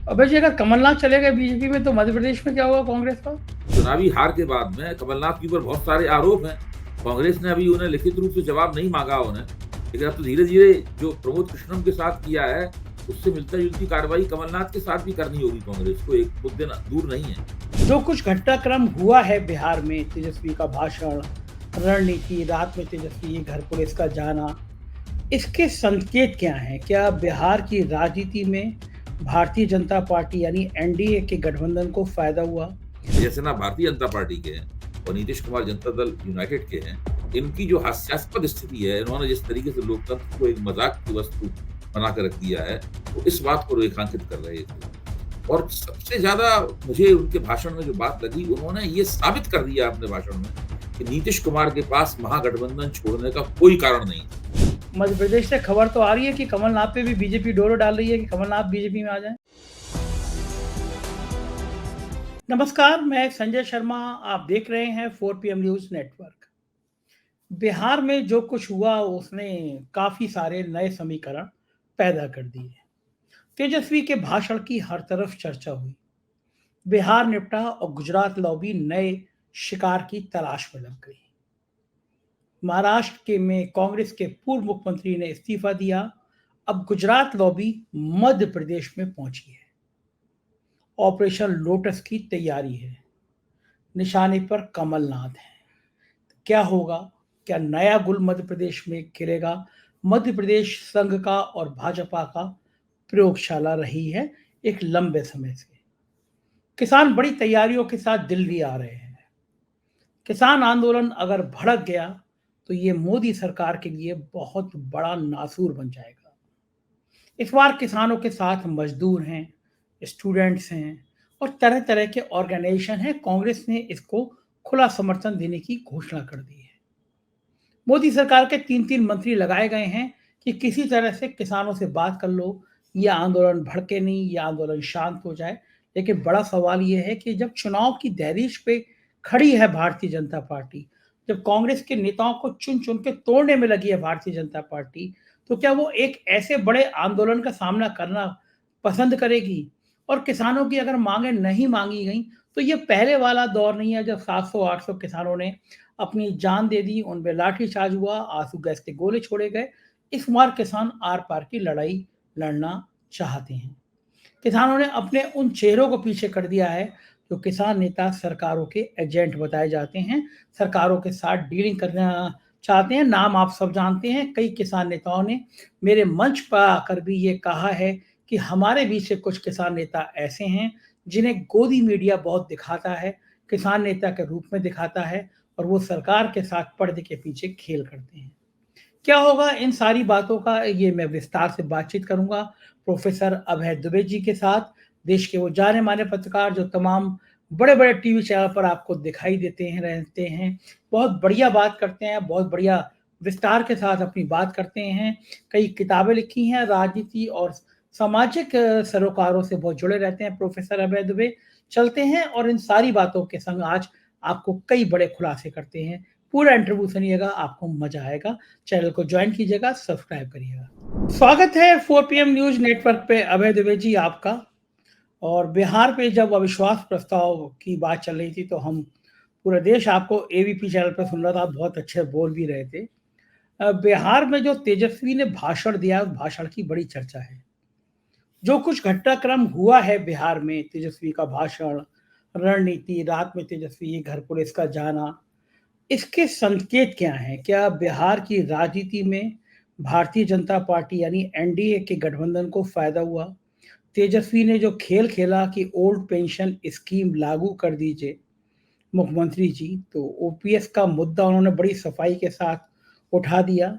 अबे जी, अगर कमलनाथ चले गए बीजेपी में तो मध्य प्रदेश में क्या होगा कांग्रेस का? चुनावी हार के बाद में कमलनाथ के ऊपर बहुत सारे आरोप हैं। कांग्रेस ने अभी उन्हें लिखित रूप से जवाब नहीं मांगा उन्हें, लेकिन अब तो धीरे धीरे जो प्रमोद कृष्णम के साथ किया है उससे मिलता जुलती कार्रवाई कमलनाथ के साथ भी करनी होगी कांग्रेस को। एक मुद्दे दूर नहीं है। जो कुछ घटनाक्रम हुआ है बिहार में, तेजस्वी का भाषण, रणनीति, रात में तेजस्वी घर पुलिस का जाना, इसके संकेत क्या हैं? क्या बिहार की राजनीति में भारतीय जनता पार्टी यानी एनडीए के गठबंधन को फायदा हुआ? जैसे ना भारतीय जनता पार्टी के हैं और नीतीश कुमार जनता दल यूनाइटेड के हैं, इनकी जो हास्यास्पद स्थिति है, इन्होंने जिस तरीके से लोकतंत्र को एक मजाक की वस्तु बनाकर रख दिया है, वो इस बात को रेखांकित कर रहे थे। और सबसे ज्यादा मुझे उनके भाषण में जो बात लगी, उन्होंने ये साबित कर दिया अपने भाषण में कि नीतीश कुमार के पास महागठबंधन छोड़ने का कोई कारण नहीं। मध्य प्रदेश से खबर तो आ रही है कि कमलनाथ पे भी बीजेपी डोरो डाल रही है कि कमलनाथ बीजेपी में आ जाए। नमस्कार, मैं संजय शर्मा। आप देख रहे हैं 4 PM न्यूज नेटवर्क। बिहार में जो कुछ हुआ उसने काफी सारे नए समीकरण पैदा कर दिए। तेजस्वी के भाषण की हर तरफ चर्चा हुई। बिहार निपटा और गुजरात लॉबी नए शिकार की तलाश में लग गई। महाराष्ट्र के में कांग्रेस के पूर्व मुख्यमंत्री ने इस्तीफा दिया। अब गुजरात लॉबी मध्य प्रदेश में पहुंची है। ऑपरेशन लोटस की तैयारी है। निशाने पर कमलनाथ है। क्या होगा? क्या नया गुल मध्य प्रदेश में खिलेगा? मध्य प्रदेश संघ का और भाजपा का प्रयोगशाला रही है एक लंबे समय से। किसान बड़ी तैयारियों के साथ दिल्ली आ रहे हैं। किसान आंदोलन अगर भड़क गया तो ये मोदी सरकार के लिए बहुत बड़ा नासूर बन जाएगा। इस बार किसानों के साथ मजदूर हैं, स्टूडेंट्स हैं और तरह तरह के ऑर्गेनाइजेशन हैं। कांग्रेस ने इसको खुला समर्थन देने की घोषणा कर दी है। मोदी सरकार के 3-3 मंत्री लगाए गए हैं कि किसी तरह से किसानों से बात कर लो, ये आंदोलन भड़के नहीं, ये आंदोलन शांत हो जाए। लेकिन बड़ा सवाल ये है कि जब चुनाव की दहलीज पे खड़ी है भारतीय जनता पार्टी, जब कांग्रेस के नेताओं को चुन चुन के तोड़ने में लगी है भारतीय जनता पार्टी, तो क्या वो एक ऐसे बड़े आंदोलन का सामना करना पसंद करेगी? और किसानों की अगर मांगे नहीं मांगी गई तो ये पहले वाला दौर नहीं है जब 700-800 किसानों ने अपनी जान दे दी, उन पे लाठीचार्ज हुआ, आंसू गैस के गोले छोड़े गए। इस बार किसान आर पार की लड़ाई लड़ना चाहते हैं। किसानों ने अपने उन चेहरों को पीछे कर दिया है जो किसान नेता सरकारों के एजेंट बताए जाते हैं, सरकारों के साथ डीलिंग करना चाहते हैं। नाम आप सब जानते हैं। कई किसान नेताओं ने मेरे मंच पर आकर भी ये कहा है कि हमारे बीच से कुछ किसान नेता ऐसे हैं जिन्हें गोदी मीडिया बहुत दिखाता है, किसान नेता के रूप में दिखाता है और वो सरकार के साथ पर्दे के पीछे खेल करते हैं। क्या होगा इन सारी बातों का, ये मैं विस्तार से बातचीत करूंगा प्रोफेसर अभय दुबे जी के साथ। देश के वो जाने माने पत्रकार जो तमाम बड़े बड़े टीवी चैनल पर आपको दिखाई देते हैं, रहते हैं, बहुत बढ़िया बात करते हैं, बहुत बढ़िया विस्तार के साथ अपनी बात करते हैं। कई किताबें लिखी हैं, राजनीति और सामाजिक सरोकारों से बहुत जुड़े रहते हैं प्रोफेसर अभय दुबे। चलते हैं और इन सारी बातों के संग आज आपको कई बड़े खुलासे करते हैं। पूरा इंटरव्यू सुनिएगा, आपको मजा आएगा। चैनल को ज्वाइन कीजिएगा, सब्सक्राइब करिएगा। स्वागत है 4 PM न्यूज नेटवर्क पे अभय दुबे जी आपका। और बिहार पे जब अविश्वास प्रस्ताव की बात चल रही थी तो हम पूरा देश आपको एबीपी चैनल पर सुन रहा था, आप बहुत अच्छे बोल भी रहे थे। बिहार में जो तेजस्वी ने भाषण दिया, उस भाषण की बड़ी चर्चा है। जो कुछ घटनाक्रम हुआ है बिहार में, तेजस्वी का भाषण, रणनीति, रात में तेजस्वी घर पुलिस का जाना, इसके संकेत क्या हैं? क्या बिहार की राजनीति में भारतीय जनता पार्टी यानी एनडीए के गठबंधन को फायदा हुआ? तेजस्वी ने जो खेल खेला कि ओल्ड पेंशन स्कीम लागू कर दीजिए मुख्यमंत्री जी, तो ओपीएस का मुद्दा उन्होंने बड़ी सफाई के साथ उठा दिया।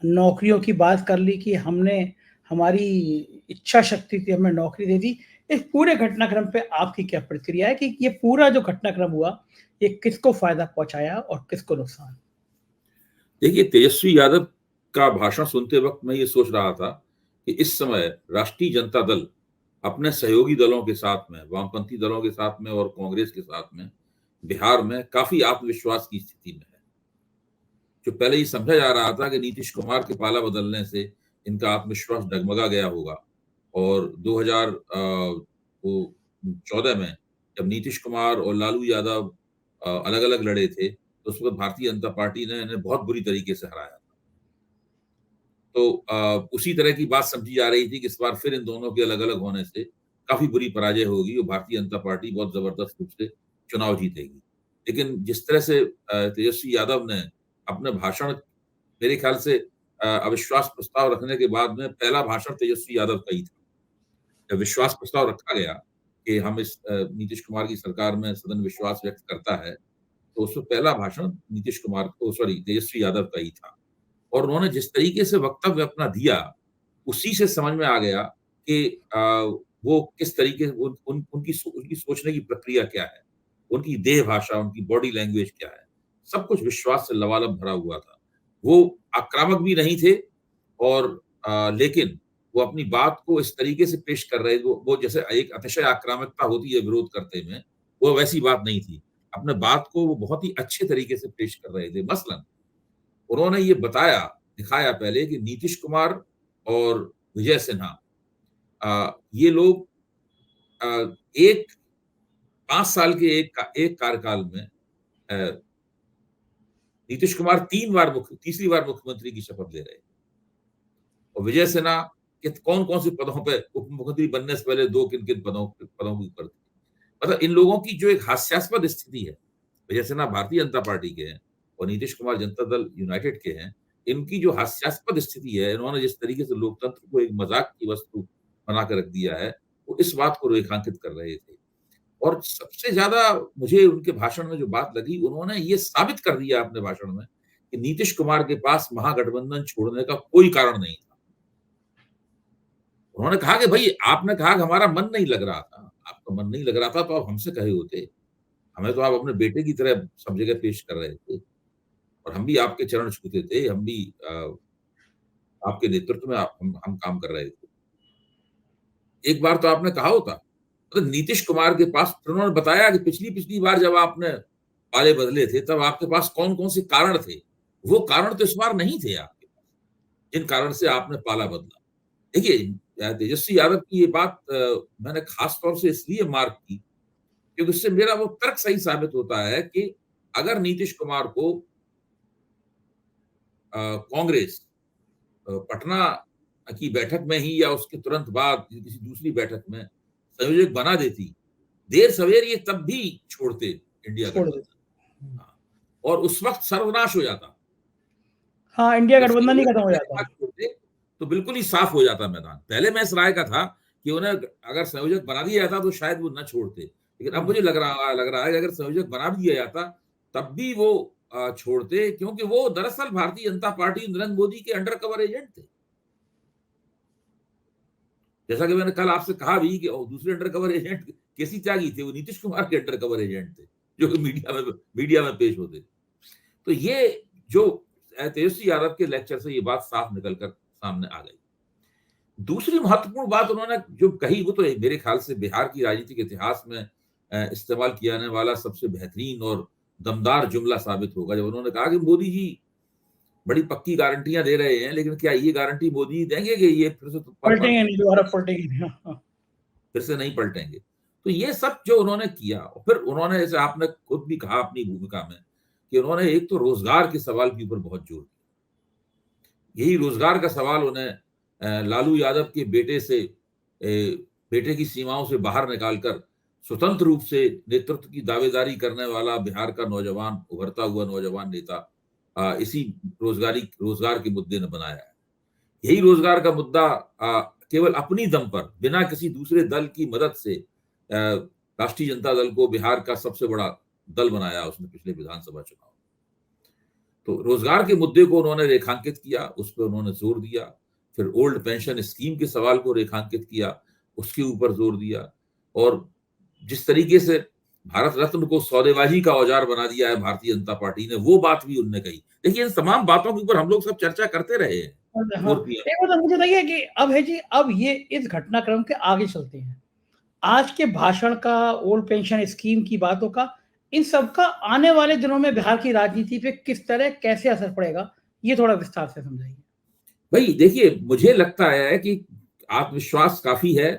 नौकरियों की बात कर ली कि हमने, हमारी इच्छा शक्ति थी, हमें नौकरी दे दी। इस पूरे घटनाक्रम पे आपकी क्या प्रतिक्रिया है कि ये पूरा जो घटनाक्रम हुआ, ये किसको फायदा पहुंचाया और किसको नुकसान? देखिए, तेजस्वी यादव का भाषण सुनते वक्त मैं ये सोच रहा था कि इस समय राष्ट्रीय जनता दल अपने सहयोगी दलों के साथ में, वामपंथी दलों के साथ में और कांग्रेस के साथ में बिहार में काफी आत्मविश्वास की स्थिति में है। जो पहले ये समझा जा रहा था कि नीतीश कुमार के पाला बदलने से इनका आत्मविश्वास डगमगा गया होगा और 2000 वो 14 में जब नीतीश कुमार और लालू यादव अलग-अलग लड़े थे, तो उस वक़्त भारतीय जनता पार्टी ने इन्हें बहुत बुरी तरीके से हराया। तो उसी तरह की बात समझी जा रही थी कि इस बार फिर इन दोनों के अलग-अलग होने से काफ़ी बुरी पराजय होगी और भारतीय जनता पार्टी बहुत ज़बरदस्त रूप से चुनाव जीतेगी। लेकिन जिस तरह से तेजस्वी यादव ने अपने भाषण, मेरे ख्याल से अविश्वास प्रस्ताव रखने के बाद में पहला भाषण तेजस्वी यादव का ही था। जब विश्वास प्रस्ताव रखा गया कि हम इस नीतीश कुमार की सरकार में सदन विश्वास व्यक्त करता है, तो उसमें पहला भाषण नीतीश कुमार को सॉरी तेजस्वी यादव का ही था। और उन्होंने जिस तरीके से वक्तव्य अपना दिया, उसी से समझ में आ गया कि वो किस तरीके से उनकी सोचने की प्रक्रिया क्या है, उनकी देह भाषा, उनकी बॉडी लैंग्वेज क्या है, सब कुछ विश्वास से लबालब भरा हुआ था। वो आक्रामक भी नहीं थे और लेकिन वो अपनी बात को इस तरीके से पेश कर रहे, वो जैसे एक अतिशय आक्रामकता होती है विरोध करते में, वो वैसी बात नहीं थी। अपने बात को वो बहुत ही अच्छे तरीके से पेश कर रहे थे। मसलन उन्होंने ये बताया, दिखाया पहले कि नीतीश कुमार और विजय सिन्हा ये लोग एक 5 साल के एक कार्यकाल में नीतीश कुमार तीसरी बार मुख्यमंत्री की शपथ ले रहे हैं और विजय सिन्हा के कौन-कौन से पदों पे उप मुख्यमंत्री बनने से पहले 2 किन-किन पदों के ऊपर थे। मतलब इन लोगों की जो एक हास्यास्पद स्थिति है, विजय सिन्हा भारतीय जनता पार्टी के हैं और नीतीश कुमार जनता दल यूनाइटेड के हैं। इनकी जो हास्यास्पद स्थिति है, इन्होंने जिस तरीके से लोकतंत्र को एक मज़ाक की वस्तु बना के रख दिया है, वो इस बात को रेखांकित कर रहे थे। और सबसे ज़्यादा मुझे उनके भाषण में जो बात लगी, उन्होंने ये साबित कर दिया अपने भाषण में कि नीतीश कुमार के पास महागठबंधन छोड़ने का कोई कारण नहीं था। उन्होंने कहा कि भई आपने कहा कि हमारा मन नहीं लग रहा था। आपका मन नहीं लग रहा था तो आप हमसे कहे होते। हमें तो आप अपने बेटे की तरह सब जगह पेश कर रहे थे और हम भी आपके चरण छूते थे, हम भी आपके नेतृत्व में हम काम कर रहे थे। एक बार तो आपने कहा होता, मतलब नीतीश कुमार के पास फिर उन्होंने बताया कि पिछली बार जब आपने पाले बदले थे, तब आपके पास कौन-कौन से कारण थे। वो कारण तो इस बार नहीं थे आपके पास, जिन कारण से आपने पाला बदला। देखिए तेजस्वी यादव की ये बात मैंने खास तौर से इसलिए मार्क की, क्योंकि उससे मेरा वो तर्क सही साबित होता है कि अगर नीतीश कुमार को कांग्रेस पटना की बैठक में ही या उसके तुरंत बाद किसी दूसरी बैठक में संयोजक बना देती, देर सवेर ये तब भी छोड़ते इंडिया छोड़ गठबंधन। देते। हाँ, और उस वक़्त सर्वनाश हो जाता। हाँ, इंडिया जब गठबंधन ही संयोजक खत्म हो बनने के जाता। बाद छोड़ते, तो बिल्कुल ही साफ हो जाता मैदान। पहले मैं इस राय का था कि उन्हें अगर संयोजक बना दिया जाता तो शायद वो ना छोड़ते। लेकिन अब मुझे लग रहा है कि अगर संयोजक बना भी दिया जाता, तब भी वो छोड़ते, क्योंकि वो दरअसल भारतीय जनता पार्टी नरेंद्र मोदी के अंडर कवर एजेंट थे। जैसा कि मैंने कल आपसे कहा भी कि दूसरे अंडर कवर एजेंट केसी त्यागी थे, वो नीतीश कुमार के अंडर कवर एजेंट थे, जो कि मीडिया में पेश होते। तो ये जो तेजस्वी यादव के लेक्चर से ये बात साफ निकल कर सामने आ गई। दूसरी महत्वपूर्ण बात उन्होंने जो कही, वो तो मेरे ख्याल से बिहार की राजनीतिक इतिहास में इस्तेमाल किया जाने वाला सबसे बेहतरीन और दमदार जुमला साबित होगा, जब उन्होंने कहा कि मोदी जी बड़ी पक्की गारंटियां दे रहे हैं, लेकिन क्या ये गारंटी मोदी देंगे कि ये फिर से पलटेंगे नहीं, दोबारा पलटेंगे नहीं। हाँ, फिर से नहीं पलटेंगे? तो ये सब जो उन्होंने किया, फिर उन्होंने, जैसे आपने खुद भी कहा अपनी भूमिका में, कि उन्होंने एक तो रोजगार के सवाल के ऊपर बहुत जोर दिया। यही रोजगार का सवाल उन्हें लालू यादव के बेटे की सीमाओं से बाहर निकालकर स्वतंत्र रूप से नेतृत्व की दावेदारी करने वाला बिहार का नौजवान, उभरता हुआ नौजवान नेता इसी रोजगार के मुद्दे ने बनाया है। यही रोजगार का मुद्दा केवल अपनी दम पर, बिना किसी दूसरे दल की मदद से राष्ट्रीय जनता दल को बिहार का सबसे बड़ा दल बनाया उसने पिछले विधानसभा चुनाव। तो रोजगार के मुद्दे को उन्होंने रेखांकित किया, उस पर उन्होंने जोर दिया। फिर ओल्ड पेंशन स्कीम के सवाल को रेखांकित किया, उसके ऊपर जोर दिया। और जिस तरीके से भारत रत्न को सौदेबाजी का औजार बना दिया है भारतीय जनता पार्टी ने, वो बात भी उन्होंने कही। देखिए, इन तमाम बातों के ऊपर हम लोग सब चर्चा करते रहे हैं। हाँ, एक बात मुझे बताइए कि अब है जी, अब ये इस घटनाक्रम के आगे चलते हैं। आज के भाषण का, ओल्ड पेंशन स्कीम की बातों का, इन सब का आने वाले दिनों में बिहार की राजनीति पे किस तरह, कैसे असर पड़ेगा, ये थोड़ा विस्तार से समझाइए। देखिए, मुझे लगता है कि आत्मविश्वास काफी है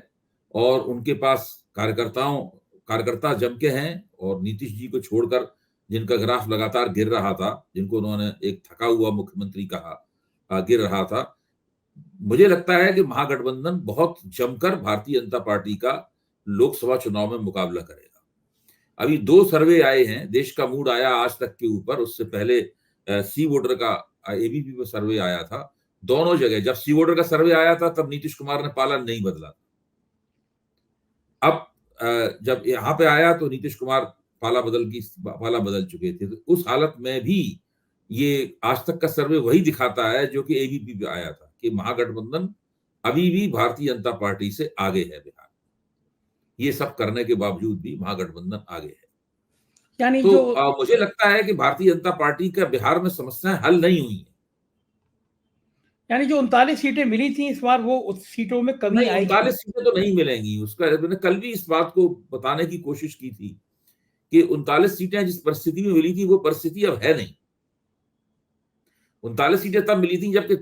और उनके पास कार्यकर्ता जम के हैं, और नीतीश जी को छोड़कर जिनका ग्राफ लगातार गिर रहा था, जिनको उन्होंने एक थका हुआ मुख्यमंत्री कहा, गिर रहा था। मुझे लगता है कि महागठबंधन बहुत जमकर भारतीय जनता पार्टी का लोकसभा चुनाव में मुकाबला करेगा। अभी 2 सर्वे आए हैं, देश का मूड आया आज तक के ऊपर। उससे पहले सी वोटर का एबीपी पे सर्वे आया था। दोनों जगह जब सी वोटर का सर्वे आया था तब नीतीश कुमार ने पाला नहीं बदला। अब जब यहाँ पे आया तो नीतीश कुमार पाला बदल चुके थे। तो उस हालत में भी ये आज तक का सर्वे वही दिखाता है जो कि एबीपी पे आया था, कि महागठबंधन अभी भी भारतीय जनता पार्टी से आगे है बिहार। ये सब करने के बावजूद भी महागठबंधन आगे है। यानी तो जो मुझे लगता है कि भारतीय जनता पार्टी का बिहार में समस्याएं हल नहीं हुई है। यानी जो 39 सीटें मिली थी इस बार, वो उस सीटों में कमी नहीं, आएगी। 39 सीटें तो नहीं मिलेंगी। उसका मैंने कल भी इस बात को बताने की कोशिश की थी कि 39 सीटें जिस परिस्थिति में मिली थी वो परिस्थिति अब है नहीं। 39 सीटें तब मिली थी जबकि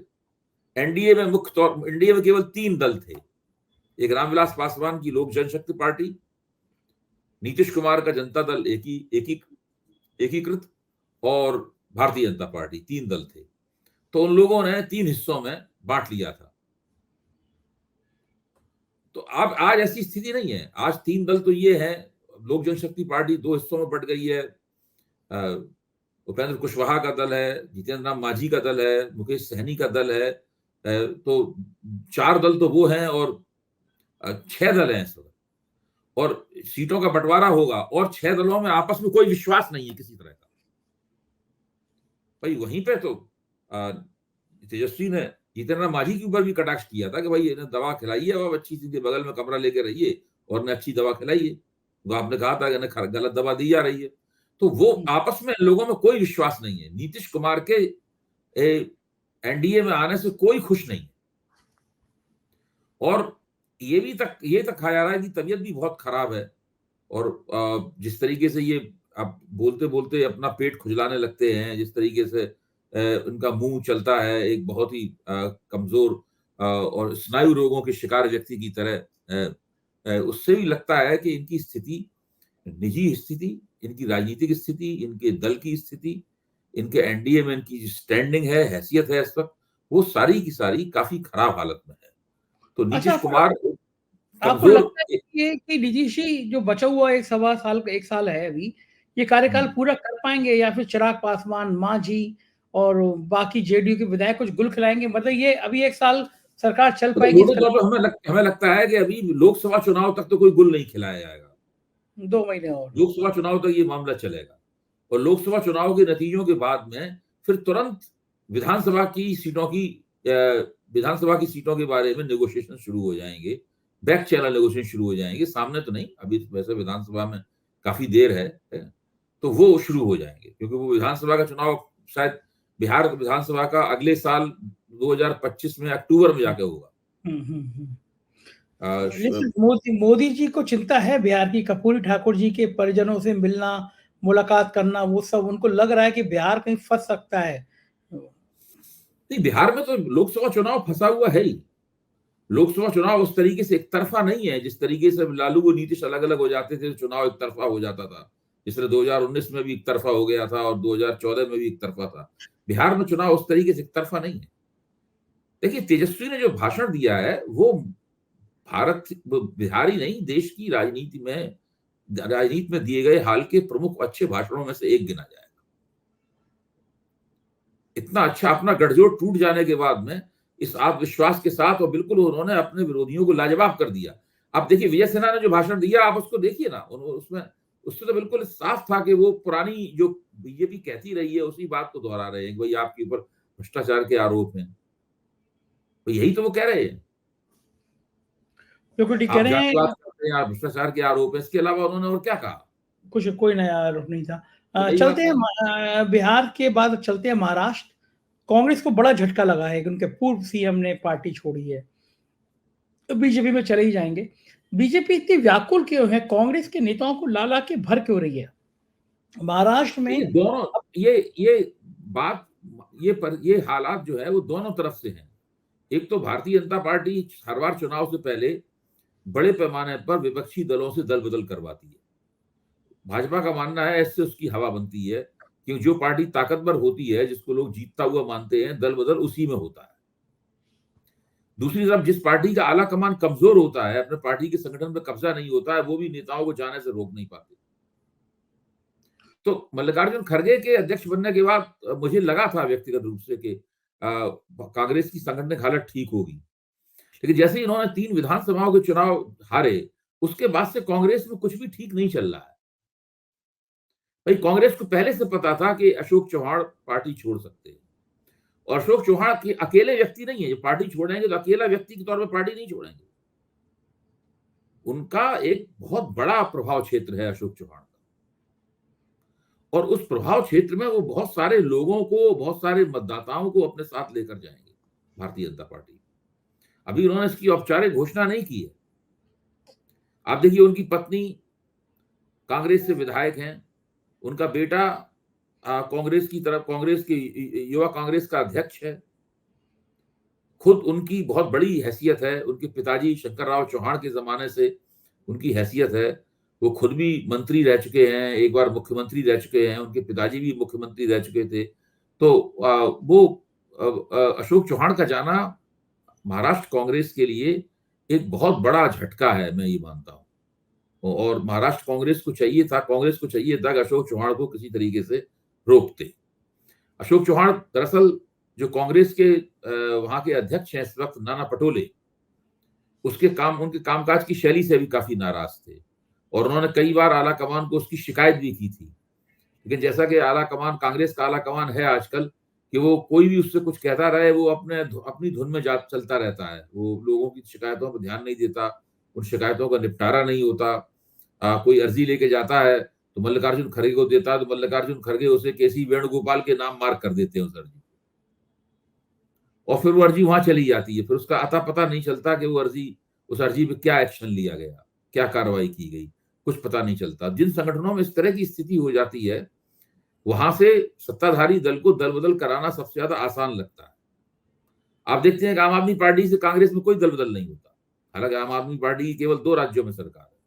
एनडीए में एनडीए में केवल 3 दल थे। एक रामविलास पासवान की लोक जनशक्ति पार्टी, नीतीश कुमार का जनता दल एकीकृत, और भारतीय जनता पार्टी, 3 दल थे। तो उन लोगों ने 3 हिस्सों में बांट लिया था। तो अब आज ऐसी स्थिति नहीं है। आज 3 दल तो ये है, लोक जनशक्ति पार्टी 2 हिस्सों में बट गई है। उपेंद्र कुशवाहा का दल है, जितेंद्र राम मांझी का दल है, मुकेश सहनी का दल है। तो 4 दल तो वो हैं, और 6 दल हैं इस वक्त, और सीटों का बंटवारा होगा, और 6 दलों में आपस में कोई विश्वास नहीं है किसी तरह का। भाई वहीं पे तो तेजस्वी ने जितेंद्र मांझी के ऊपर भी कटाक्ष किया था कि भाई इन्हें दवा खिलाइए, और अच्छी चीजें बगल में कमरा लेके रहिए और इन्हें अच्छी दवा खिलाइए। वो आपने कहा था कि इन्हें गलत दवा दी जा रही है। तो वो आपस में लोगों में कोई विश्वास नहीं है। नीतीश कुमार के एनडीए में आने से कोई खुश नहीं है। और ये तक कहा जा रहा है कि तबीयत भी बहुत खराब है, और जिस तरीके से ये अब बोलते बोलते अपना पेट खुजलाने लगते हैं, जिस तरीके से उनका मुंह चलता है एक बहुत ही कमजोर और स्नायु रोगों के शिकार व्यक्ति की तरह, उससे भी लगता है कि इनकी स्थिति, निजी स्थिति, इनकी राजनीतिक स्थिति, इनके दल की स्थिति, इनके एनडीए में इनकी स्टैंडिंग है, हैसियत है इस वक्त, वो सारी की सारी काफी खराब हालत में है। तो अच्छा, नीतीश कुमार आपको कमजोर। लगता है कि ये कि नीतीश जी जो बचा हुआ 1 साल है अभी, ये कार्यकाल पूरा कर पाएंगे, या फिर चिराग पासवान, मांझी और बाकी जेडीयू के विधायक कुछ गुल खिलाएंगे? मतलब ये अभी 1 साल सरकार चल तो पाएगी मोटे इसका? तौर पर हमें लगता है कि अभी लोकसभा चुनाव तक तो कोई गुल नहीं खिलाया जाएगा। 2 महीने और। लोकसभा चुनाव तक ये मामला चलेगा, और लोकसभा चुनाव के नतीजों के बाद में फिर तुरंत विधानसभा की सीटों की विधानसभा की सीटों के बारे में नेगोशिएशन शुरू हो जाएंगे। बैक चैनल नेगोशिएशन शुरू हो जाएंगे, सामने तो नहीं। अभी वैसे विधानसभा में काफी देर है, तो वो शुरू हो जाएंगे, क्योंकि वो विधानसभा का चुनाव शायद बिहार विधानसभा का अगले साल 2025 में अक्टूबर में जाके होगा। लेकिन मोदी जी को चिंता है बिहार की? कर्पूरी ठाकुर जी के परिजनों से मिलना, मुलाकात करना, वो सब उनको लग रहा है कि बिहार कहीं फंस सकता है। नहीं, बिहार में तो लोकसभा चुनाव फंसा हुआ है ही। लोकसभा चुनाव उस तरीके से एक तरफा नहीं है, जिस तरीके से लालू और नीतीश अलग अलग हो जाते थे, चुनाव एक तरफा हो जाता था। जिससे 2019 में भी एक तरफा हो गया था, और 2014 में भी एक तरफा था। बिहार में चुनाव उस तरीके से एक तरफा नहीं है। देखिए, तेजस्वी ने जो भाषण दिया है वो बिहारी नहीं, देश की राजनीति में दिए गए हाल के प्रमुख अच्छे भाषणों में से एक गिना जाएगा। इतना अच्छा, अपना गठजोड़ टूट जाने के बाद में इस आत्मविश्वास के साथ, और बिल्कुल उन्होंने अपने विरोधियों को लाजवाब कर दिया। आप देखिए, विजय सिन्हा ने जो भाषण दिया, आप उसको देखिए ना, उसमें उससे तो बिल्कुल साफ था कि वो पुरानी जो बीजेपी कहती रही है उसी बात को दोहरा रहे हैं कि भाई आपके ऊपर भ्रष्टाचार के आरोप हैं। तो यही तो वो कह रहे हैं। बिल्कुल ठीक कह आप रहे हैं। जातिवाद करते हैं, आप भ्रष्टाचार के आरोप है, इसके अलावा उन्होंने और क्या कहा? कुछ कोई नया आरोप नहीं था। यही बात चलते है। हैं बिहार के बाद, चलते हैं महाराष्ट्र। कांग्रेस को बड़ा झटका लगा है कि उनके पूर्व सीएम ने पार्टी छोड़ी है, तो बीजेपी में चले ही जाएंगे। बीजेपी इतनी व्याकुल क्यों है? कांग्रेस के नेताओं को ला ला के भर क्यों रही है महाराष्ट्र में? दोनों बात ये हालात जो है वो दोनों तरफ से हैं। एक तो भारतीय जनता पार्टी हर बार चुनाव से पहले बड़े पैमाने पर विपक्षी दलों से दल बदल करवाती है। भाजपा का मानना है इससे उसकी हवा बनती है, क्योंकि जो पार्टी ताकतवर होती है, जिसको लोग जीतता हुआ मानते हैं, दल बदल उसी में होता है। दूसरी तरफ जिस पार्टी का आला कमान कमजोर होता है, अपने पार्टी के संगठन पर कब्जा नहीं होता है, वो भी नेताओं को जाने से रोक नहीं पाते। तो मल्लिकार्जुन खड़गे के अध्यक्ष बनने के बाद मुझे लगा था व्यक्तिगत रूप से कि कांग्रेस की सांगठनिक हालत ठीक होगी। लेकिन जैसे ही इन्होंने 3 विधानसभाओं के चुनाव हारे, उसके बाद से कांग्रेस में कुछ भी ठीक नहीं चल रहा है। भाई कांग्रेस को पहले से पता था कि अशोक चौहान पार्टी छोड़ सकते हैं, और अशोक चौहान के अकेले व्यक्ति नहीं है, जो पार्टी छोड़ेंगे तो अकेला व्यक्ति के तौर पर पार्टी नहीं छोड़ेंगे। उनका एक बहुत बड़ा प्रभाव क्षेत्र है अशोक चौहान का, और उस प्रभाव क्षेत्र में वो बहुत सारे लोगों को, बहुत सारे मतदाताओं को अपने साथ लेकर जाएंगे, भारतीय जनता पार्टी। अभी उन्होंने इसकी औपचारिक घोषणा नहीं की है। आप देखिए, उनकी पत्नी कांग्रेस से विधायक हैं, उनका बेटा कांग्रेस की तरफ, कांग्रेस के युवा कांग्रेस का अध्यक्ष है। खुद उनकी बहुत बड़ी हैसियत है, उनके पिताजी शंकरराव चौहान के जमाने से उनकी हैसियत है। वो खुद भी मंत्री रह चुके हैं, एक बार मुख्यमंत्री रह चुके हैं, उनके पिताजी भी मुख्यमंत्री रह चुके थे। तो वो अशोक चौहान का जाना महाराष्ट्र कांग्रेस के लिए एक बहुत बड़ा झटका है, मैं ये मानता हूँ। और महाराष्ट्र कांग्रेस को चाहिए था कि अशोक चौहान को किसी तरीके से रोकते। अशोक चौहान दरअसल जो कांग्रेस के वहां के अध्यक्ष हैं इस वक्त, नाना पटोले, उनके कामकाज की शैली से भी काफी नाराज थे, और उन्होंने कई बार आला कमान को उसकी शिकायत भी की थी। लेकिन जैसा कि आला कमान, कांग्रेस का आला कमान है आजकल, कि वो कोई भी उससे कुछ कहता रहे, वो अपनी धुन में चलता रहता है। वो लोगों की शिकायतों पर ध्यान नहीं देता, उन शिकायतों का निपटारा नहीं होता। कोई अर्जी लेके जाता है तो मल्लिकार्जुन खड़गे को देता है, तो मल्लिकार्जुन खड़गे उसे केसी वेणुगोपाल के नाम मार्क कर देते हैं उस अर्जी, और फिर वो अर्जी वहां चली जाती है। फिर उसका अता पता नहीं चलता कि उस अर्जी पे क्या एक्शन लिया गया, क्या कार्रवाई की गई, कुछ पता नहीं चलता। जिन संगठनों में इस तरह की स्थिति हो जाती है, वहां से सत्ताधारी दल को दल बदल कराना सबसे ज्यादा आसान लगता है। आप देखते हैं कि आम आदमी पार्टी से कांग्रेस में कोई दल बदल नहीं होता। हालांकि आम आदमी पार्टी की केवल 2 राज्यों में सरकार है,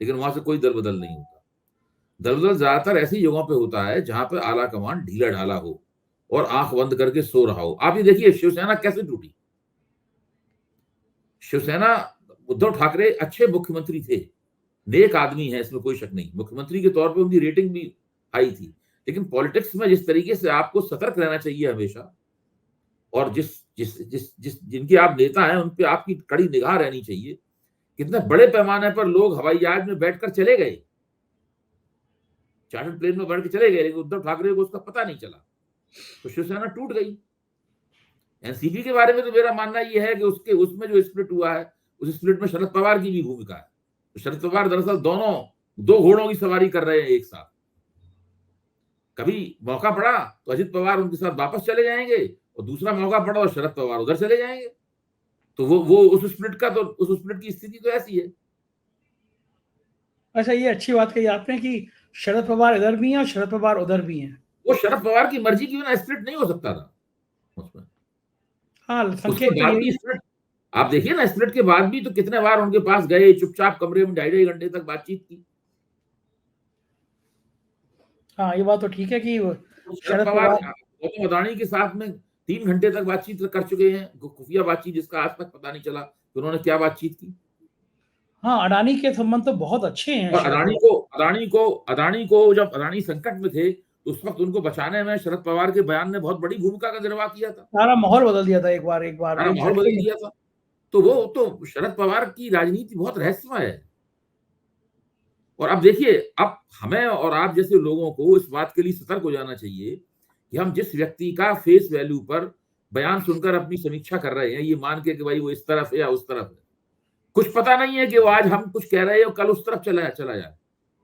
लेकिन वहां से कोई दल बदल नहीं होता। दल बदल ज्यादातर ऐसी जगहों पे होता है जहां पे आला कमान ढीला ढाला हो और आंख बंद करके सो रहा हो। आप ये देखिए, शिवसेना कैसे टूटी। शिवसेना, उद्धव ठाकरे अच्छे मुख्यमंत्री थे, नेक आदमी है, इसमें कोई शक नहीं, मुख्यमंत्री के तौर पे उनकी रेटिंग भी हाई थी। लेकिन पॉलिटिक्स में जिस तरीके से आपको सतर्क रहना चाहिए हमेशा, और जिस जिस जिस जिस जिनके आप नेता हैं उन पे आपकी कड़ी निगाह रहनी चाहिए, कितने बड़े पैमाने पर लोग हवाई जहाज में बैठकर चले गए, चार्टर्ड प्लेन में बैठ के चले गए, लेकिन उद्धव ठाकरे को उसका पता नहीं चला, तो शिवसेना टूट गई। एनसीपी के बारे में तो मेरा मानना यह है कि उसमें जो स्प्लिट हुआ है, उस स्प्लिट में शरद पवार की भी भूमिका है। तो शरद पवार दरअसल दोनों 2 घोड़ों की सवारी कर रहे हैं एक साथ। कभी मौका पड़ा तो अजित पवार उनके साथ वापस चले जाएंगे, और दूसरा मौका पड़ा और शरद पवार उधर चले जाएंगे। तो वो उस स्प्लिट की स्थिति तो ऐसी है। अच्छा, ये अच्छी बात कही आपने कि शरद पवार इधर भी हैं और शरद पवार उधर भी हैं। वो शरद पवार की मर्जी की बिना स्प्लिट नहीं हो सकता था उसमें। हाँ, उसके संकेत तो बाद यही भी है। स्प्लिट, आप देखिए ना, स्प्लिट के बाद भी तो कितने बार उनके पास गए, चुपचाप कमरे में 2.5 घंटे तक बातचीत की। हाँ, ये बात तो ठीक है कि शरद शरद पवार पवार, गौतम अदानी के साथ में 3 घंटे तक बातचीत कर चुके हैं, खुफिया बातचीत, जिसका आज तक पता नहीं चला कि उन्होंने क्या बातचीत की। हाँ, अडानी के संबंध तो बहुत अच्छे हैं और शरद पवार। अदानी को जब अदानी संकट में थे, तो उस वक्त उनको बचाने में शरद पवार के बयान ने बहुत बड़ी भूमिका का निर्वाह किया था। सारा माहौल बदल दिया था एक बार सारा एक माहौल झटके बदल में। दिया था। तो वो तो शरद पवार की राजनीति बहुत रहस्यमय है। और अब देखिए, अब हमें और आप जैसे लोगों को इस बात के लिए सतर्क हो जाना चाहिए कि हम जिस व्यक्ति का फेस वैल्यू पर बयान सुनकर अपनी समीक्षा कर रहे हैं, ये मान के कि भाई वो इस तरफ है या उस तरफ है, कुछ पता नहीं है कि वो आज हम कुछ कह रहे हैं और कल उस तरफ चला जाए।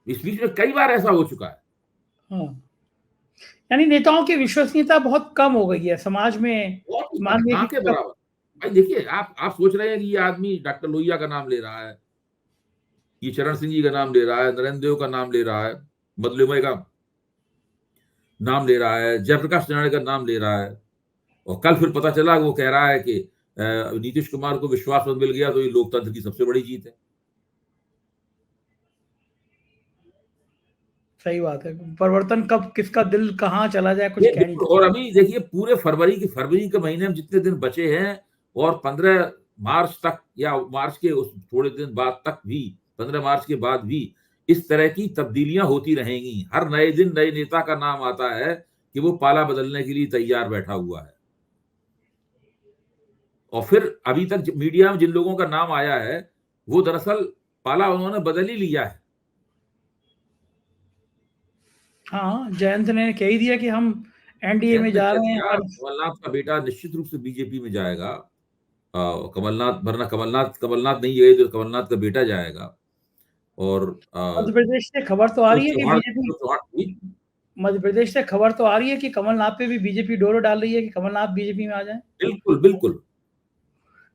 इस बीच में कई बार ऐसा हो चुका है। हाँ, यानी नेताओं की विश्वसनीयता बहुत कम हो गई है समाज में। बहुत ऊपर, माननीय ना कि के बराबर। भाई देखिए, आप सोच रहे हैं कि ये आदमी डॉक्टर लोहिया का नाम ले रहा है, ये चरण सिंह जी का नाम ले रहा है, नरेंद्र देव का नाम ले रहा है, मदलुमय का नाम ले रहा है, जयप्रकाश नारायण का नाम ले रहा है, और कल फिर पता चला वो कह रहा है कि नीतीश कुमार को विश्वास मत मिल गया तो ये लोकतंत्र की सबसे बड़ी जीत है। सही बात है। परिवर्तन कब किसका दिल कहाँ चला जाए कुछ कह नहीं और सकते। अभी देखिए पूरे फरवरी के महीने में जितने दिन बचे हैं और 15 मार्च तक या मार्च के उस थोड़े दिन बाद तक भी, 15 मार्च के बाद भी इस तरह की तब्दीलियां होती रहेंगी। हर नए दिन नए नेता का नाम आता है कि वो पाला बदलने के लिए तैयार बैठा हुआ है। और फिर अभी तक मीडिया में जिन लोगों का नाम आया है वो दरअसल पाला उन्होंने बदल ही लिया है। हाँ, जयंत ने कह ही दिया कि हम एनडीए में जयंत ने जा कह रहे हैं दिया और कमलनाथ का बेटा निश्चित रूप से बीजेपी में जाएगा। कमलनाथ, वरना कमलनाथ नहीं गए तो कमलनाथ का बेटा जाएगा। और मध्य प्रदेश से खबर तो आ रही है कि बीजेपी, जो चौहान जी, मध्य प्रदेश से खबर तो आ रही है कि कमलनाथ पे भी बीजेपी डोरो डाल रही है कि कमलनाथ बीजेपी में आ जाए। बिल्कुल बिल्कुल।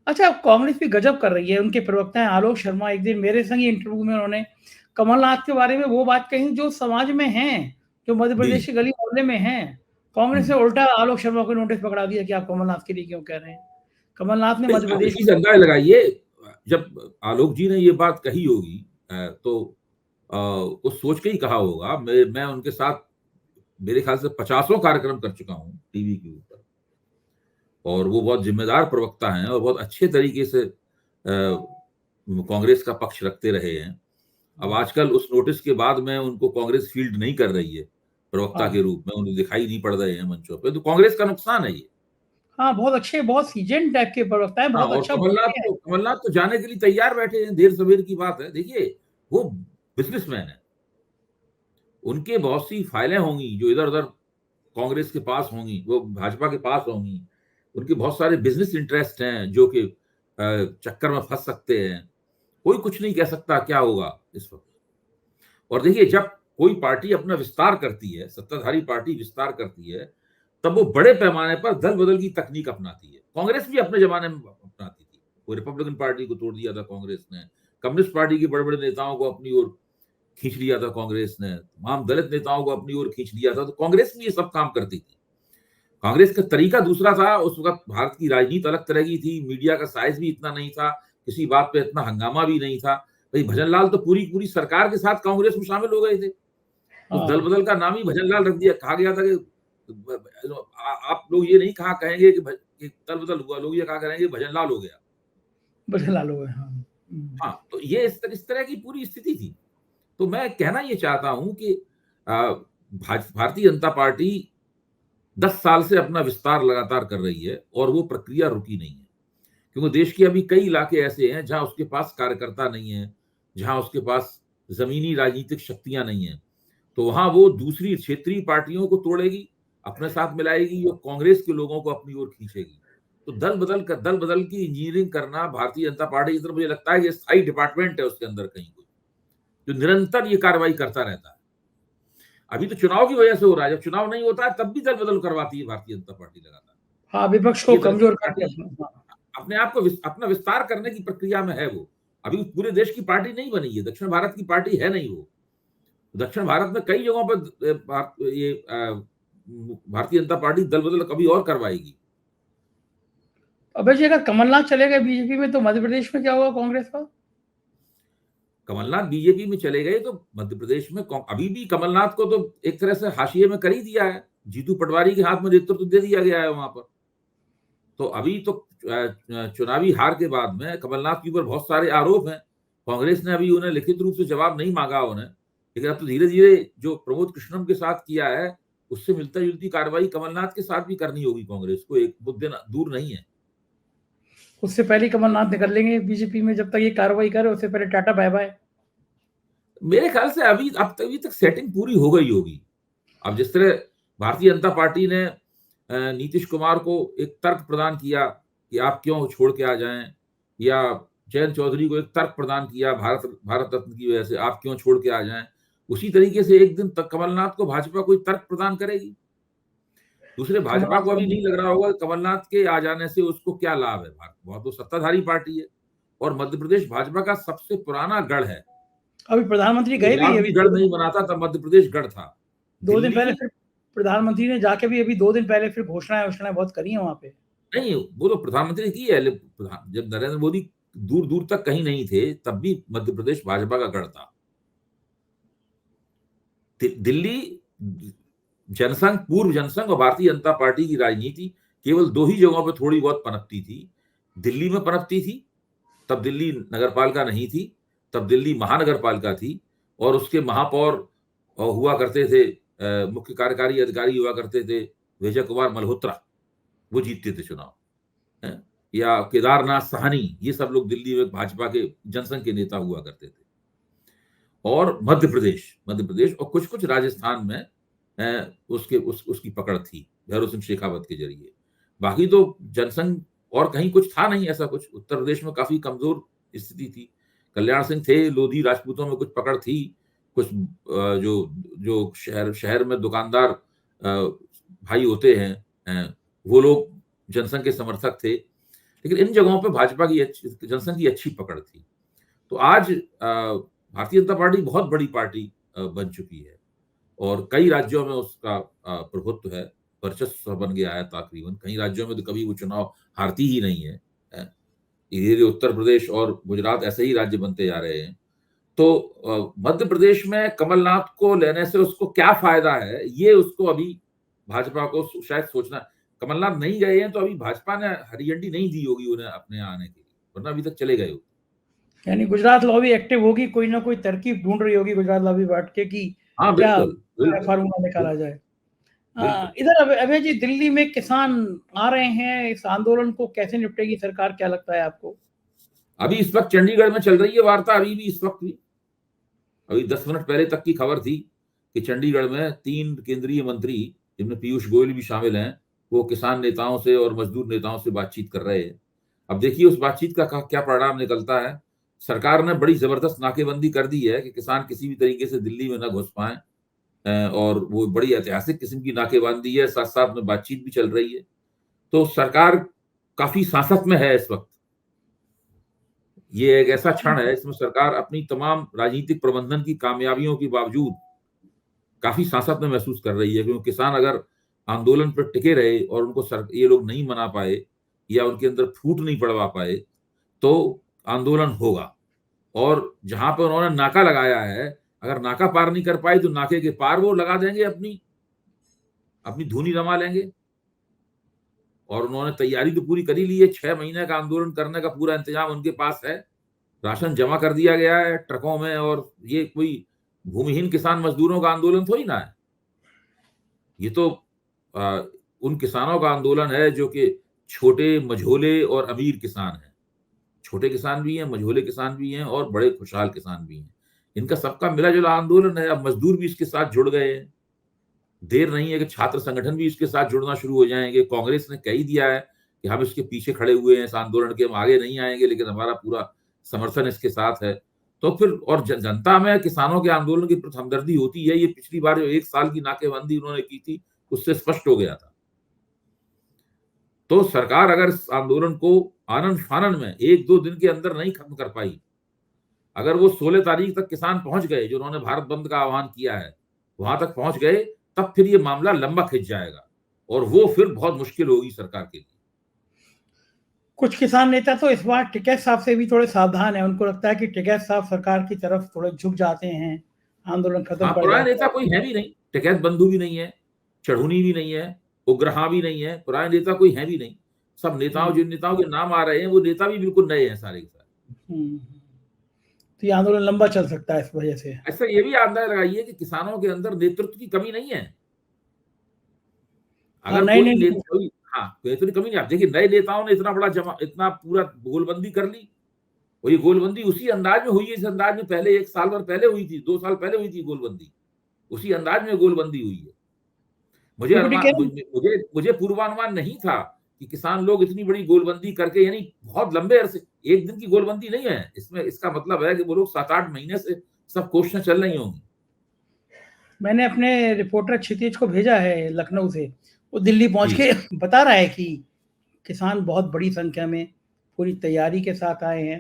अच्छा, कांग्रेस भी गजब कर रही है। उनके प्रवक्ता हैं आलोक शर्मा, एक दिन मेरे संग ही इंटरव्यू में उन्होंने कमलनाथ के बारे में वो बात कही जो समाज में है, जो मध्य जी, प्रदेश के गली मोहल्ले में है। कांग्रेस ने हम्म। उल्टा आलोक शर्मा को नोटिस पकड़ा दिया कि आप कमलनाथ के लिए क्यों कह रहे हैं। कमलनाथ ने नहीं, मध्य आप प्रदेश इसी से अंदाजा लगाइए, जब आलोक जी ने ये बात कही होगी तो वो सोच के ही कहा होगा। मैं उनके साथ मेरे ख्याल से 50 कार्यक्रम कर चुका हूँ टीवी के ऊपर, और वो बहुत जिम्मेदार प्रवक्ता हैं और बहुत अच्छे तरीके से कांग्रेस का पक्ष रखते रहे हैं। अब आजकल उस नोटिस के बाद में उनको कांग्रेस फील्ड नहीं कर रही है प्रवक्ता हाँ, के रूप में, उन्हें दिखाई नहीं पड़ रहे हैं मंचों पे, तो कांग्रेस का नुकसान है ये। हाँ, बहुत अच्छे, बहुत सीजन टाइप के प्रवक्ता है, हाँ, बहुत और अच्छा बोलते हैं। कमलनाथ तो जाने के लिए तैयार बैठे हैं, देर सवेर की बात है। देखिए वो बिजनेसमैन है, उनके बहुत सी फाइलें होंगी जो इधर उधर कांग्रेस के पास होंगी, वो भाजपा के पास होंगी। उनके बहुत सारे बिजनेस इंटरेस्ट हैं जो कि चक्कर में फंस सकते हैं। कोई कुछ नहीं कह सकता क्या होगा इस वक्त। और देखिए जब कोई पार्टी अपना विस्तार करती है, सत्ताधारी पार्टी विस्तार करती है, तब वो बड़े पैमाने पर दल बदल की तकनीक अपनाती है। कांग्रेस भी अपने जमाने में अपनाती थी। वो रिपब्लिकन पार्टी को तोड़ दिया था कांग्रेस ने, कम्युनिस्ट पार्टी के बड़े बड़े नेताओं को अपनी ओर खींच लिया था कांग्रेस ने, तमाम दलित नेताओं को अपनी ओर खींच लिया था। तो कांग्रेस भी ये सब काम करती थी। कांग्रेस का तरीका दूसरा था। उस वक्त भारत की राजनीति अलग तरह की थी, मीडिया का साइज भी इतना नहीं था, किसी बात पे इतना हंगामा भी नहीं था। भाई भजनलाल तो पूरी पूरी सरकार के साथ कांग्रेस में शामिल हो गए थे। उस दल हाँ, बदल का नाम ही भजनलाल रख दिया। कहा गया था कि आप लोग ये नहीं कहा कहेंगे कि दल बदल हुआ, लोग ये कहा करेंगे भजनलाल हो गया। बड़े लालू है, हाँ। हाँ, तो ये इस तरह की पूरी स्थिति थी। तो मैं कहना ये चाहता हूं कि भारतीय जनता पार्टी 10 साल से अपना विस्तार लगातार कर रही है और वो प्रक्रिया रुकी नहीं है, क्योंकि देश के अभी कई इलाके ऐसे हैं जहां उसके पास कार्यकर्ता नहीं है, जहां उसके पास जमीनी राजनीतिक शक्तियां नहीं है। तो वहां वो दूसरी क्षेत्रीय पार्टियों को तोड़ेगी, अपने साथ मिलाएगी और कांग्रेस के लोगों को अपनी ओर खींचेगी। तो दल बदल की इंजीनियरिंग करना भारतीय जनता पार्टी की तरफ, मुझे लगता है कि स्थायी डिपार्टमेंट है उसके अंदर कहीं कोई, जो निरंतर ये कार्रवाई करता रहता है। अभी तो चुनाव की वजह से हो रहा है, जब चुनाव नहीं होता है तब भी दल बदल करवाती है भारतीय जनता पार्टी लगातार। हाँ, विपक्ष को ये दरअसल कमजोर करके पार्टी अपना, हाँ। अपने आप को अपना विस्तार करने की प्रक्रिया में है। वो अभी पूरे देश की पार्टी नहीं बनी है, दक्षिण भारत की पार्टी है नहीं वो। दक्षिण भारत में कई जगहों पर ये भारतीय जनता पार्टी दल बदल कभी और करवाएगी। अबे जी, अगर कमलनाथ चले गए बीजेपी में तो मध्य प्रदेश में क्या होगा कांग्रेस का? कमलनाथ बीजेपी में चले गए तो मध्य प्रदेश में अभी भी कमलनाथ को तो एक तरह से हाशिए में कर ही दिया है। जीतू पटवारी के हाथ में नेतृत्व दे दिया गया है वहां पर। तो अभी तो चुनावी हार के बाद में कमलनाथ के ऊपर बहुत सारे आरोप हैं। कांग्रेस ने अभी उन्हें लिखित रूप से जवाब नहीं मांगा उन्हें, लेकिन अब तो धीरे धीरे जो प्रमोद कृष्णम के साथ किया है उससे मिलता जुलती कार्रवाई कमलनाथ के साथ भी करनी होगी कांग्रेस को, एक दिन दूर नहीं है। उससे पहले ही कमलनाथ निकल लेंगे बीजेपी में, जब तक ये कार्रवाई करे उससे पहले टाटा बाय बाय। मेरे ख्याल से अभी तक सेटिंग पूरी हो गई होगी। अब जिस तरह भारतीय जनता पार्टी ने नीतीश कुमार को एक तर्क प्रदान किया कि आप क्यों छोड़ के आ जाएं, या जयंत चौधरी को एक तर्क प्रदान किया भारत रत्न की वजह से आप क्यों छोड़ के आ जाएं, उसी तरीके से एक दिन तक कमलनाथ को भाजपा कोई तर्क प्रदान करेगी। दूसरे भाजपा को कमलनाथ अभी नहीं लग रहा होगा कमलनाथ के आ जाने से उसको क्या लाभ है। वह तो सत्ताधारी पार्टी है और मध्य प्रदेश भाजपा का सबसे पुराना गढ़ है। अभी प्रधानमंत्री गए भी गुजरात अभी भी गढ़ नहीं बना था तब मध्य प्रदेश गढ़ था। 2 दिन दिल्ली पहले फिर प्रधानमंत्री ने जाके भी अभी 2 दिन पहले फिर घोषणाएं बहुत करी है वहां पे। नहीं, वो तो प्रधानमंत्री ने की है, जब नरेंद्र मोदी दूर-दूर तक कहीं नहीं थे, तब भी मध्य प्रदेश भाजपा का गढ़ था। दिल्ली जनसंघ, पूर्व जनसंघ और भारतीय जनता पार्टी की राजनीति केवल 2 ही जगहों पे थोड़ी बहुत पनपती थी। दिल्ली में पनपती थी, तब दिल्ली नगरपालिका नहीं थी, तब दिल्ली महानगरपालिका थी और उसके महापौर हुआ करते थे, मुख्य कार्यकारी अधिकारी हुआ करते थे विजय कुमार मल्होत्रा, वो जीतते थे चुनाव, हैं? या केदारनाथ साहनी, ये सब लोग दिल्ली में भाजपा के जनसंघ के नेता हुआ करते थे। और मध्य प्रदेश और कुछ-कुछ राजस्थान में उसकी पकड़ थी, भैरों सिंह शेखावत के ज़रिए। बाकी तो जनसंघ और कहीं कुछ था नहीं ऐसा कुछ। उत्तर प्रदेश में काफ़ी कमज़ोर स्थिति थी। कल्याण सिंह थे, लोधी राजपूतों में कुछ पकड़ थी, कुछ जो जो शहर में दुकानदार भाई होते हैं, वो लोग जनसंघ के समर्थक थे। लेकिन इन जगहों पे भाजपा की जनसंघ की अच्छी पकड़ थी। तो आज भारतीय जनता पार्टी बहुत बड़ी पार्टी बन चुकी है और कई राज्यों में उसका प्रभुत्व है, वर्चस्व बन गया है तकरीबन। कई राज्यों में तो कभी वो चुनाव हारती ही नहीं है। धीरे-धीरे उत्तर प्रदेश और गुजरात ऐसे ही राज्य बनते जा रहे हैं। तो मध्य प्रदेश में कमलनाथ को लेने से उसको क्या फ़ायदा है, ये उसको अभी भाजपा को शायद सोचना। कमलनाथ नहीं गए हैं तो अभी भाजपा ने हरी झंडी नहीं दी होगी उन्हें अपने यहाँ आने के लिए, वरना अभी तक चले गए होते। यानी गुजरात लॉबी एक्टिव होगी, कोई ना कोई तरकीब ढूँढ रही होगी गुजरात लॉबी बैठ के कि हाँ, क्या बिल्कुल। फार्मूला निकाला जाए। बिल्कुल। इधर अभय जी, दिल्ली में किसान आ रहे हैं, इस आंदोलन को कैसे निपटेगी सरकार, क्या लगता है आपको? अभी इस वक़्त चंडीगढ़ में चल रही है वार्ता, अभी भी इस वक़्त भी। अभी 10 मिनट पहले तक की खबर थी कि चंडीगढ़ में 3 केंद्रीय मंत्री, जिनमें पीयूष गोयल भी शामिल हैं, वो किसान नेताओं से और मजदूर नेताओं से बातचीत कर रहे हैं। अब देखिए उस बातचीत का क्या परिणाम निकलता है। सरकार ने बड़ी ज़बरदस्त नाकेबंदी कर दी है कि किसान किसी भी तरीके से दिल्ली में ना घुस पाएँ, और वो बड़ी ऐतिहासिक किस्म की नाकेबंदी है, साथ-साथ में बातचीत भी चल रही है। तो सरकार काफ़ी सासत में है इस वक़्त। ये एक ऐसा क्षण है इसमें सरकार अपनी तमाम राजनीतिक प्रबंधन की कामयाबियों के बावजूद काफ़ी सासत में महसूस कर रही है, क्योंकि किसान अगर आंदोलन पर टिके रहे और उनको ये लोग नहीं मना पाए या उनके अंदर फूट नहीं पड़वा पाए, तो आंदोलन होगा। और जहाँ पे उन्होंने नाका लगाया है, अगर नाका पार नहीं कर पाए तो नाके के पार वो लगा देंगे, अपनी धुनी रमा लेंगे। और उन्होंने तैयारी तो पूरी कर ही ली है, 6 महीने का आंदोलन करने का पूरा इंतजाम उनके पास है। राशन जमा कर दिया गया है ट्रकों में, और ये कोई भूमिहीन किसान मजदूरों का आंदोलन थोड़ी ना है। ये तो उन किसानों का आंदोलन है जो कि छोटे, मझोले और अमीर किसान हैं। छोटे किसान भी हैं, मझोले किसान भी हैं और बड़े खुशहाल किसान भी हैं। इनका सबका मिला-जुला आंदोलन है। अब मजदूर भी इसके साथ जुड़ गए हैं। देर नहीं है कि छात्र संगठन भी इसके साथ जुड़ना शुरू हो जाएँगे। कांग्रेस ने कह ही दिया है कि हम इसके पीछे खड़े हुए हैं इस आंदोलन के, हम आगे नहीं आएँगे, लेकिन हमारा पूरा समर्थन इसके साथ है। तो फिर और जनता में किसानों के आंदोलन के प्रति हमदर्दी होती है। ये पिछली बार जो 1 साल की नाकेबंदी उन्होंने की थी, उससे स्पष्ट हो गया था। तो सरकार अगर इस आंदोलन को आनन-फानन में 1-2 दिन के अंदर नहीं खत्म कर पाई, अगर वो 16 तारीख तक किसान पहुँच गए, जो उन्होंने भारत बंद का आह्वान किया है, वहाँ तक पहुँच गए, तब फिर ये मामला लंबा खिंच जाएगा और वो फिर बहुत मुश्किल होगी सरकार के लिए। कुछ किसान नेता तो इस बार टिकैत साहब से भी थोड़े सावधान हैं। उनको लगता है कि टिकैत साहब सरकार की तरफ थोड़े झुक जाते हैं, आंदोलन खत्म हाँ, पड़ पुराने जाता नेता है। कोई है भी नहीं, टिकैत बंधु भी नहीं है, चढ़ूनी भी नहीं है, उग्रहा भी नहीं है, पुराने नेता कोई है भी नहीं। सब नेताओं, हुँ, जिन नेताओं के नाम आ रहे हैं, वो नेता भी बिल्कुल नए हैं सारे के सारे। हुँ। तो ये आंदोलन लंबा चल सकता है इस वजह से। ऐसा ये भी अंदाजा लगाइए कि किसानों के अंदर नेतृत्व की कमी नहीं है। हाँ, अगर कोई नए-नए कोई हाँ, नेतृत्व की कमी नहीं। आप देखिए नए नेताओं ने इतना पूरा गोलबंदी कर ली, और ये गोलबंदी उसी अंदाज में हुई है, इस अंदाज में पहले 1 साल भर पहले हुई थी, 2 साल पहले हुई थी गोलबंदी। उसी अंदाज में गोलबंदी हुई है। डिप्टी कह मुझे पूर्वानुमान नहीं था कि किसान लोग इतनी बड़ी गोलबंदी करके, यानी बहुत लंबे अरसे, 1 दिन की गोलबंदी नहीं है। इसमें इसका मतलब है कि वो लोग 7-8 महीने से सब कोशिशें चल रही होंगी। मैंने अपने रिपोर्टर क्षितिज को भेजा है लखनऊ से। वो दिल्ली पहुँच जी। के बता रहा है कि किसान बहुत बड़ी संख्या में पूरी तैयारी के साथ आए हैं।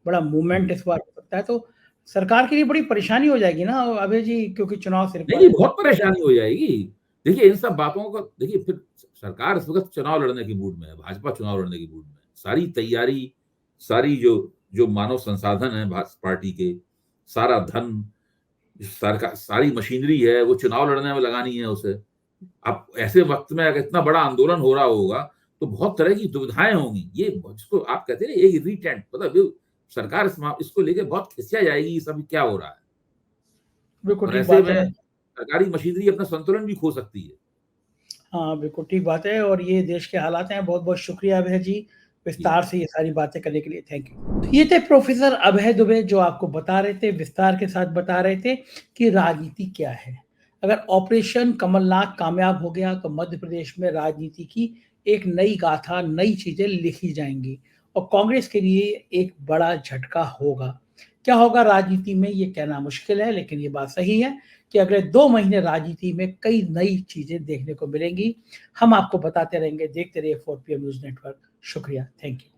बड़ा मूवमेंट हुँ। इस बार हो सकता है, तो सरकार के लिए बड़ी परेशानी हो जाएगी ना अभय जी, क्योंकि चुनाव सिर नहीं, पर नहीं, है। बहुत परेशानी हो जाएगी। देखिए इन सब बातों को देखिए फिर सरकार इस वक़्त चुनाव लड़ने की मूड में है, भाजपा चुनाव लड़ने की मूड में है। सारी तैयारी, सारी जो जो मानव संसाधन है पार्टी के, सारा धन, सारी मशीनरी है, वो चुनाव लड़ने में लगानी है उसे। अब ऐसे वक़्त में अगर इतना बड़ा आंदोलन हो रहा होगा, तो बहुत तरह की दुविधाएँ होंगी। ये जिसको आप कहते हैं ना एक इरिटेंट मतलब ये सरकार इसको लेके बहुत खिसिया जाएगी, ये सब क्या हो रहा है? बिल्कुल और ठीक ऐसे बात में है। सरकारी मशीनरी अपना संतुलन भी खो सकती है। हाँ, बिल्कुल ठीक बात है और ये देश के हालात हैं। बहुत-बहुत शुक्रिया अभय जी, जी। विस्तार से ये सारी बातें करने के लिए। Thank you. तो ये थे प्रोफ़ेसर अभय दुबे जो आपको बता रहे थे, विस्तार के साथ बता रहे थे कि राजनीति क्या है। अगर ऑपरेशन कमलनाथ कामयाब हो गया तो मध्य प्रदेश में राजनीति की एक नई गाथा, नई चीज़ें लिखी जाएँगी और कांग्रेस के लिए एक बड़ा झटका होगा। क्या होगा राजनीति में ये कहना मुश्किल है, लेकिन ये बात सही है कि अगले 2 महीने राजनीति में कई नई चीज़ें देखने को मिलेंगी। हम आपको बताते रहेंगे, देखते रहिए 4 पीएम न्यूज़ नेटवर्क। शुक्रिया, थैंक यू।